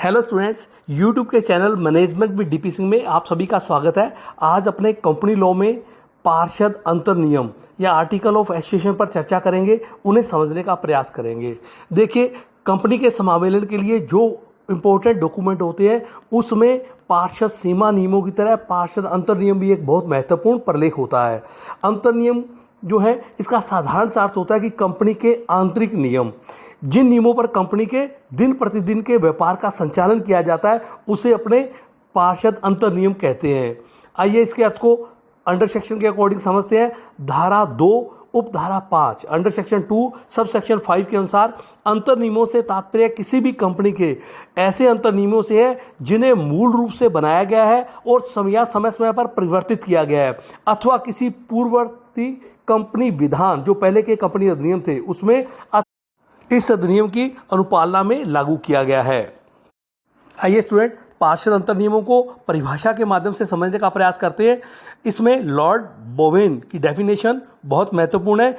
Hello students, YouTube के channel management with DP Singh में आप सभी का स्वागत है। आज अपने कंपनी लॉ में पार्षद अंतर नियम या आर्टिकल ऑफ एसोसिएशन पर चर्चा करेंगे, उन्हें समझने का प्रयास करेंगे। देखिए, कंपनी के समावेलन के लिए जो इम्पोर्टेंट डॉक्यूमेंट होते हैं उसमें पार्षद सीमा नियमों की तरह पार्षद अंतर नियम भी एक बहुत महत्वपूर्ण प्रलेख होता है। अंतर नियम जो है, इसका साधारण सा अर्थ होता है कि कंपनी के आंतरिक नियम, जिन नियमों पर कंपनी के दिन प्रतिदिन के व्यापार का संचालन किया जाता है उसे अपने पार्षद अंतर नियम कहते हैं। आइए इसके अर्थ को अंडर सेक्शन के अकॉर्डिंग समझते हैं। धारा 2 उपधारा 5 अंडर सेक्शन 2 सब सेक्शन 5 के अनुसार अंतर नियमों से तात्पर्य किसी भी कंपनी के ऐसे अंतर नियमों से है जिन्हें मूल रूप से बनाया गया है और समय समय पर परिवर्तित किया गया है, अथवा किसी पूर्ववर्ती कंपनी विधान जो पहले के कंपनी अधिनियम थे उसमें इस अधिनियम की अनुपालना में लागू किया गया है। आइए स्टूडेंट, पार्षद अंतर नियमों को परिभाषा के माध्यम से समझने का प्रयास करते हैं। इसमें लॉर्ड बोवेन की डेफिनेशन बहुत महत्वपूर्ण है,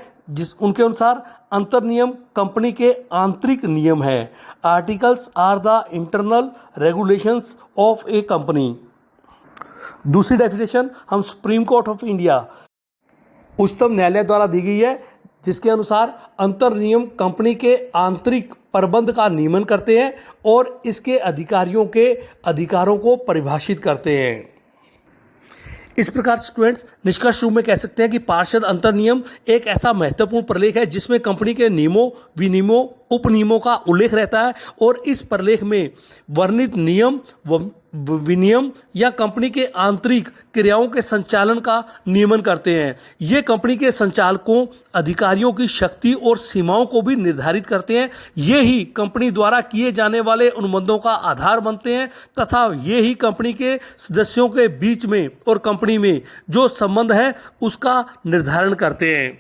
उनके अनुसार अंतर नियम कंपनी के आंतरिक नियम है। Articles are the internal regulations of a company. दूसरी डेफिनेशन हम सुप्रीम कोर्ट ऑफ इंडिया, उच्चतम न्यायालय द्वारा दी गई है, जिसके अनुसार अंतर नियम कंपनी के आंतरिक प्रबंध का नियमन करते हैं और इसके अधिकारियों के अधिकारों को परिभाषित करते हैं। इस प्रकार स्टूडेंट्स, निष्कर्ष रूप में कह सकते हैं कि पार्षद अंतर नियम एक ऐसा महत्वपूर्ण प्रलेख है जिसमें कंपनी के नियमों, विनियमों, उपनियमों का उल्लेख रहता है और इस प्रलेख में वर्णित नियम विनियम या कंपनी के आंतरिक क्रियाओं के संचालन का नियमन करते हैं। ये कंपनी के संचालकों, अधिकारियों की शक्ति और सीमाओं को भी निर्धारित करते हैं। ये ही कंपनी द्वारा किए जाने वाले अनुबंधों का आधार बनते हैं तथा ये ही कंपनी के सदस्यों के बीच में और कंपनी में जो संबंध है उसका निर्धारण करते हैं।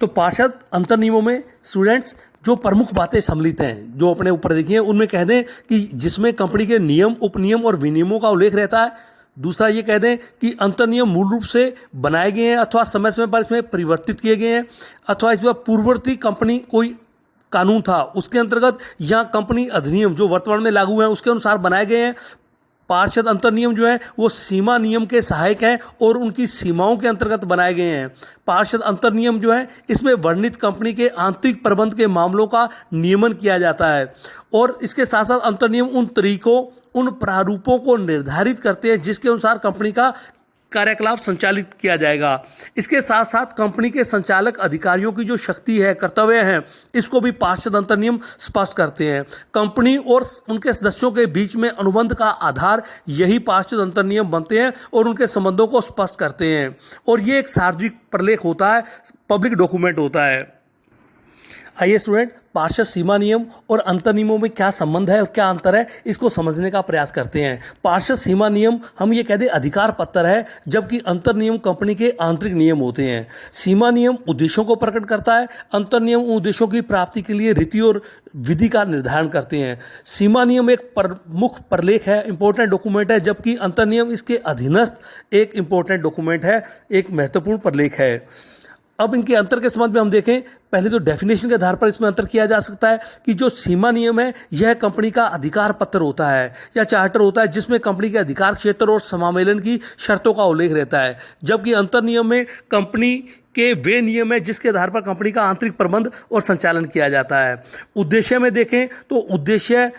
तो पार्षद अंतर नियमों में स्टूडेंट्स जो प्रमुख बातें सम्मिलित हैं, जो अपने ऊपर देखी हैं, उनमें कह दें कि जिसमें कंपनी के नियम, उपनियम और विनियमों का उल्लेख रहता है। दूसरा ये कह दें कि अंतर नियम मूल रूप से बनाए गए हैं अथवा समय समय पर इसमें परिवर्तित किए गए हैं, अथवा इसमें पूर्ववर्ती कंपनी कोई कानून था उसके अंतर्गत या कंपनी अधिनियम जो वर्तमान में लागू है उसके अनुसार बनाए गए हैं। पार्षद अंतर नियम जो है वो सीमा नियम के सहायक हैं और उनकी सीमाओं के अंतर्गत बनाए गए हैं। पार्षद अंतर नियम जो है इसमें वर्णित कंपनी के आंतरिक प्रबंध के मामलों का नियमन किया जाता है और इसके साथ साथ अंतर नियम उन तरीकों, उन प्रारूपों को निर्धारित करते हैं जिसके अनुसार कंपनी का कार्यकलाप संचालित किया जाएगा। इसके साथ साथ कंपनी के संचालक अधिकारियों की जो शक्ति है, कर्तव्य हैं, इसको भी पार्षद अंतर नियम स्पष्ट करते हैं। कंपनी और उनके सदस्यों के बीच में अनुबंध का आधार यही पार्षद अंतर नियम बनते हैं और उनके संबंधों को स्पष्ट करते हैं और ये एक सार्वजनिक प्रलेख होता है, पब्लिक डॉक्यूमेंट होता है। आइए स्टूडेंट, पार्षद सीमा नियम और अंतर नियमों में क्या संबंध है और क्या अंतर है, इसको समझने का प्रयास करते हैं। पार्षद सीमा नियम हम ये कह दें अधिकार पत्र है, जबकि अंतर नियम कंपनी के आंतरिक नियम होते हैं। सीमा नियम उद्देश्यों को प्रकट करता है, अंतर नियम उन उद्देश्यों की प्राप्ति के लिए रीति और विधि का निर्धारण करते हैं। सीमा नियम एक प्रमुख प्रलेख है, इंपॉर्टेंट डॉक्यूमेंट है, जबकि अंतर नियम इसके अधीनस्थ एक इंपॉर्टेंट डॉक्यूमेंट है, एक महत्वपूर्ण प्रलेख है। अब इनके अंतर के संबंध में हम देखें, पहले तो डेफिनेशन के आधार पर इसमें अंतर किया जा सकता है कि जो सीमा नियम है यह कंपनी का अधिकार पत्र होता है या चार्टर होता है जिसमें कंपनी के अधिकार क्षेत्र और समावेलन की शर्तों का उल्लेख रहता है, जबकि अंतर नियम में कंपनी के वे नियम है जिसके आधार पर कंपनी का आंतरिक प्रबंध और संचालन किया जाता है। उद्देश्य में देखें तो उद्देश्य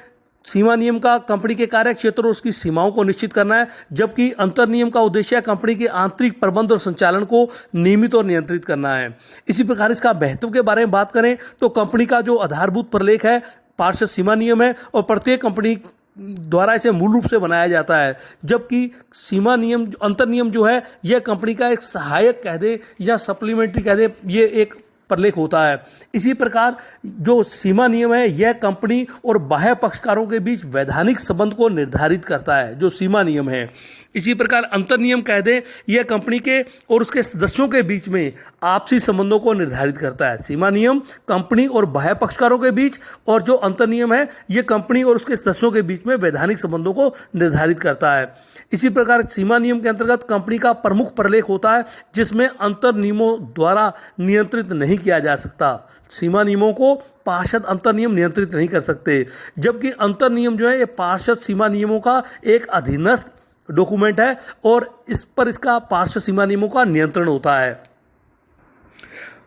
सीमा नियम का कंपनी के कार्य क्षेत्र और उसकी सीमाओं को निश्चित करना है, जबकि अंतर नियम का उद्देश्य कंपनी के आंतरिक प्रबंध और संचालन को नियमित और नियंत्रित करना है। इसी प्रकार इसका महत्व के बारे में बात करें तो कंपनी का जो आधारभूत प्रलेख है पार्षद सीमा नियम है और प्रत्येक कंपनी द्वारा इसे मूल रूप से बनाया जाता है, जबकि सीमा नियम, अंतर नियम जो है यह कंपनी का एक सहायक कह दे या सप्लीमेंट्री कह दे, ये एक प्रलेख होता है। इसी प्रकार जो सीमा नियम है यह कंपनी और बाह्य पक्षकारों के बीच वैधानिक संबंध को निर्धारित करता है, जो सीमा नियम है। इसी प्रकार अंतर नियम कह दें यह कंपनी के और उसके सदस्यों के बीच में आपसी संबंधों को निर्धारित करता है। सीमा नियम कंपनी और बाह्य पक्षकारों के बीच और जो अंतर नियम है यह कंपनी और उसके सदस्यों के बीच में वैधानिक संबंधों को निर्धारित करता है। इसी प्रकार सीमा नियम के अंतर्गत कंपनी का प्रमुख प्रलेख होता है जिसमें अंतर नियमों द्वारा नियंत्रित नहीं किया जा सकता। सीमा नियमों को पार्षद अंतर नियम नियंत्रित नहीं कर सकते, जबकि अंतर नियम जो है ये पार्षद सीमा नियमों का एक अधीनस्थ डॉक्यूमेंट है और इस पर इसका पार्षद सीमा नियमों का नियंत्रण होता है।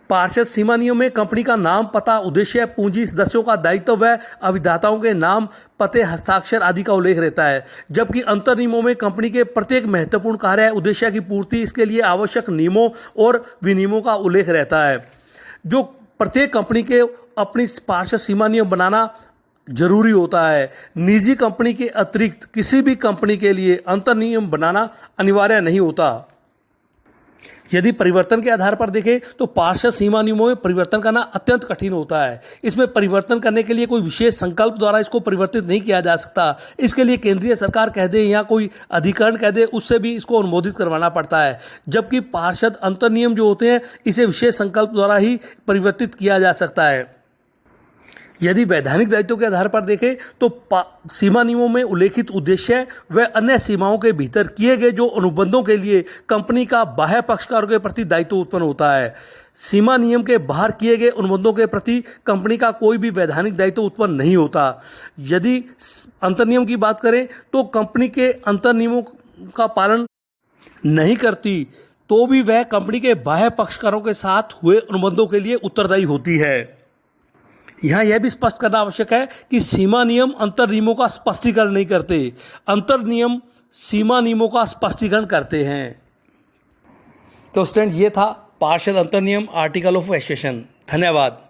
पार्षद सीमा नियम में कंपनी का नाम, पता, उद्देश्य, पूंजी, सदस्यों का दायित्व व अभिदाताओं के नाम, पते, हस्ताक्षर आदि का उल्लेख रहता है, जबकि अंतर नियमों में कंपनी के प्रत्येक महत्वपूर्ण कार्य, उद्देश्य की पूर्ति, इसके लिए आवश्यक नियमों और विनियमों का उल्लेख रहता है। जो प्रत्येक कंपनी के अपनी पार्षद सीमा नियम बनाना जरूरी होता है। निजी कंपनी के अतिरिक्त किसी भी कंपनी के लिए अंतर नियम बनाना अनिवार्य नहीं होता। यदि परिवर्तन के आधार पर देखें तो पार्षद सीमा नियमों में परिवर्तन करना अत्यंत कठिन होता है। इसमें परिवर्तन करने के लिए कोई विशेष संकल्प द्वारा इसको परिवर्तित नहीं किया जा सकता। इसके लिए केंद्रीय सरकार कह दे या कोई अधिकरण कह दे, उससे भी इसको अनुमोदित करवाना पड़ता है, जबकि पार्षद अंतर नियम जो होते हैं इसे विशेष संकल्प द्वारा ही परिवर्तित किया जा सकता है। यदि वैधानिक दायित्वों के आधार पर देखें तो सीमा नियमों में उल्लेखित उद्देश्य व अन्य सीमाओं के भीतर किए गए जो अनुबंधों के लिए कंपनी का बाह्य पक्षकारों के प्रति दायित्व उत्पन्न होता है। सीमा नियम के बाहर किए गए अनुबंधों के प्रति कंपनी का कोई भी वैधानिक दायित्व उत्पन्न नहीं होता। यदि अंतर नियम की बात करें तो कंपनी के अंतर नियमों का पालन नहीं करती तो भी वह कंपनी के बाह्य पक्षकारों के साथ हुए अनुबंधों के लिए उत्तरदायी होती है। यहाँ यह भी स्पष्ट करना आवश्यक है कि सीमा नियम अंतर नियमों का स्पष्टीकरण नहीं करते, अंतर नियम सीमा नियमों का स्पष्टीकरण करते हैं। तो स्टूडेंट्स, ये था पार्षद अंतर नियम, आर्टिकल ऑफ एसोसिएशन। धन्यवाद।